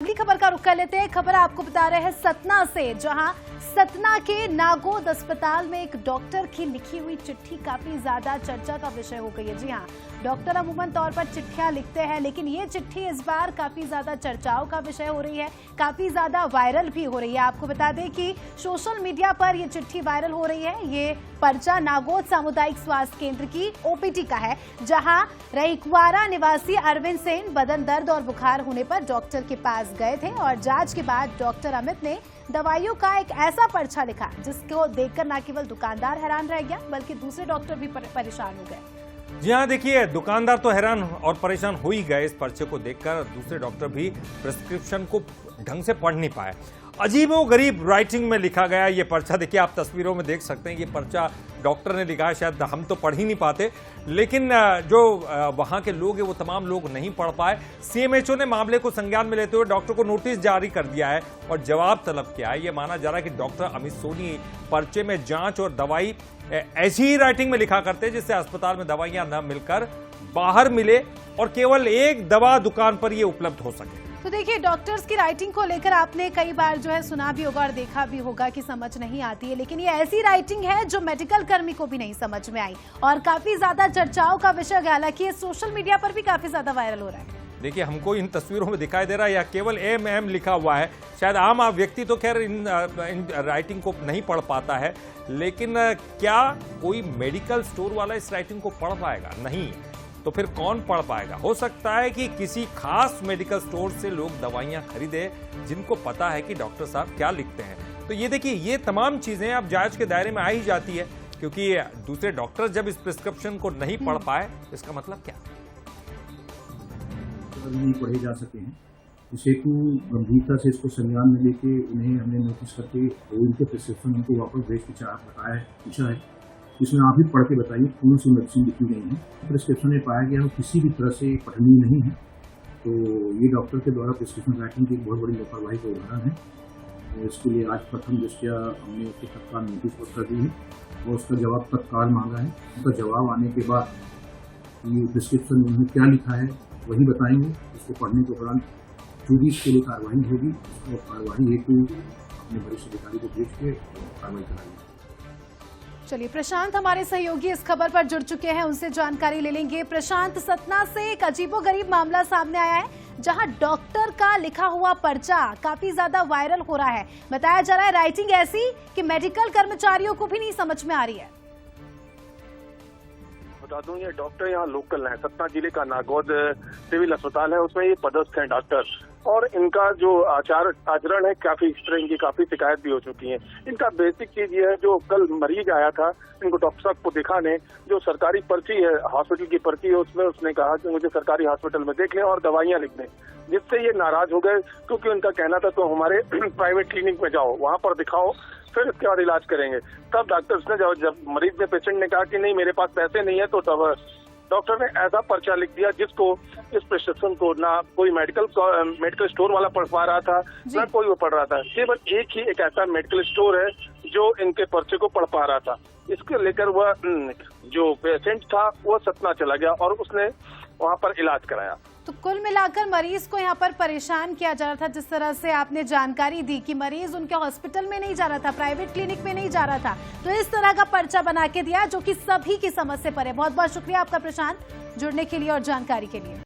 अगली खबर का रुख कर लेते हैं। खबर आपको बता रहे हैं सतना से, जहां सतना के नागोद अस्पताल में एक डॉक्टर की लिखी हुई चिट्ठी काफी ज्यादा चर्चा का विषय हो गई है। जी हां, डॉक्टर अमूमन तौर पर चिट्ठियां लिखते हैं, लेकिन ये चिट्ठी इस बार काफी ज्यादा चर्चाओं का विषय हो रही है, काफी ज्यादा वायरल भी हो रही है। आपको बता दें कि सोशल मीडिया पर ये चिट्ठी वायरल हो रही है। ये पर्चा नागोद सामुदायिक स्वास्थ्य केंद्र की ओपीडी का है, जहां रईकुआरा निवासी अरविंद सेन बदन दर्द और बुखार होने पर डॉक्टर के पास गए थे और जांच के बाद डॉक्टर अमित ने दवाइयों का एक ऐसा पर्चा लिखा जिसको देखकर न केवल दुकानदार हैरान रह गया, बल्कि दूसरे डॉक्टर भी परेशान हो गए। जी हाँ, देखिए, दुकानदार तो हैरान और परेशान हो ही गए इस पर्चे को देखकर। दूसरे डॉक्टर भी प्रिस्क्रिप्शन को ढंग से पढ़ नहीं पाए। अजीबोगरीब राइटिंग में लिखा गया ये पर्चा। देखिए, आप तस्वीरों में देख सकते हैं, ये पर्चा डॉक्टर ने लिखा है। शायद हम तो पढ़ ही नहीं पाते, लेकिन जो वहां के लोग हैं वो तमाम लोग नहीं पढ़ पाए। सीएमएचओ ने मामले को संज्ञान में लेते हुए डॉक्टर को नोटिस जारी कर दिया है और जवाब तलब किया है। ये माना जा रहा है कि डॉक्टर अमित सोनी पर्चे में जांच और दवाई ऐसी ही राइटिंग में लिखा करते जिससे अस्पताल में दवाइयां न मिलकर बाहर मिले और केवल एक दवा दुकान पर ये उपलब्ध हो सके। तो देखिए, डॉक्टर्स की राइटिंग को लेकर आपने कई बार जो है सुना भी होगा और देखा भी होगा कि समझ नहीं आती है, लेकिन ये ऐसी राइटिंग है जो मेडिकल कर्मी को भी नहीं समझ में आई और काफी ज्यादा चर्चाओं का विषय। हालांकि ये सोशल मीडिया पर भी काफी ज्यादा वायरल हो रहा है। देखिए, हमको इन तस्वीरों में दिखाई दे रहा है या केवल एम लिखा हुआ है। शायद आम व्यक्ति तो खैर इन राइटिंग को नहीं पढ़ पाता है, लेकिन क्या कोई मेडिकल स्टोर वाला इस राइटिंग को पढ़ पाएगा? नहीं, तो फिर कौन पढ़ पाएगा? हो सकता है कि किसी खास मेडिकल स्टोर से लोग दवाइयां खरीदे जिनको पता है कि डॉक्टर साहब क्या लिखते हैं। तो ये देखिए, ये तमाम चीजें अब जांच के दायरे में आ ही जाती है, क्योंकि दूसरे डॉक्टर जब इस प्रिस्क्रिप्शन को नहीं पढ़ पाए, इसका मतलब क्या? नहीं पढ़े जा सके हैं, इस हेतु गंभीरता से इसको संज्ञान में लेके उन्हें हमने नोटिस करके इनके प्रिस्क्रिप्शन उनको वापस भेज के पूछा है, इसमें आप ही पढ़ के बताइए कौन सी मेडिसिन लिखी गई है। प्रिस्क्रिप्शन में पाया गया वो किसी भी तरह से पठनीय नहीं है, तो ये डॉक्टर के द्वारा प्रिस्क्रिप्शन राइटिंग की बहुत बड़ी लापरवाही का उदाहरण है। तो इसके लिए आज प्रथम दृष्टया हमने उसको तत्काल नोटिस कर दी है और उसका जवाब तत्काल मांगा है। उसका जवाब आने के बाद ये प्रिस्क्रिप्शन उन्होंने क्या लिखा है वही बताएंगे। इसको पढ़ने के उपरांत जो भी इसके लिए कार्रवाई होगी, उसको कार्रवाई हेतु अपने वरिष्ठ अधिकारी को भेज के कार्रवाई कराएंगे। चलिए, प्रशांत हमारे सहयोगी इस खबर पर जुड़ चुके हैं, उनसे जानकारी ले लेंगे। प्रशांत, सतना से एक अजीबोगरीब मामला सामने आया है, जहां डॉक्टर का लिखा हुआ पर्चा काफी ज्यादा वायरल हो रहा है। बताया जा रहा है राइटिंग ऐसी कि मेडिकल कर्मचारियों को भी नहीं समझ में आ रही है। बता दूं, ये डॉक्टर यहाँ लोकल है, सतना जिले का नागौद सिविल अस्पताल है, उसमें ये पदस्थ हैं डॉक्टर, और इनका जो आचरण है काफी इस तरह इनकी काफी शिकायत भी हो चुकी है। इनका बेसिक चीज ये है, जो कल मरीज आया था इनको डॉक्टर साहब को दिखाने, जो सरकारी पर्ची है, हॉस्पिटल की पर्ची है, उसमें उसने कहा कि मुझे सरकारी हॉस्पिटल में देख लें और दवाइयां लिख दें, जिससे ये नाराज हो गए, क्योंकि उनका कहना था तो हमारे प्राइवेट क्लिनिक में जाओ, वहां पर दिखाओ, फिर इसके बाद इलाज करेंगे। तब डॉक्टर्स ने जब मरीज ने, पेशेंट ने कहा कि नहीं मेरे पास पैसे नहीं है, तो तब डॉक्टर ने ऐसा पर्चा लिख दिया जिसको, इस प्रिस्क्रिप्शन को ना कोई मेडिकल स्टोर वाला पढ़ पा रहा था, ना कोई वो पढ़ रहा था। केवल एक ही एक ऐसा मेडिकल स्टोर है जो इनके पर्चे को पढ़ पा रहा था। इसको लेकर वह जो पेशेंट था वो सतना चला गया और उसने वहां पर इलाज कराया। तो कुल मिलाकर मरीज को यहाँ पर परेशान किया जा रहा था। जिस तरह से आपने जानकारी दी कि मरीज उनके हॉस्पिटल में नहीं जा रहा था, प्राइवेट क्लिनिक में नहीं जा रहा था, तो इस तरह का पर्चा बना के दिया जो कि सभी की समझ से परे। बहुत बहुत शुक्रिया आपका प्रशांत, जुड़ने के लिए और जानकारी के लिए।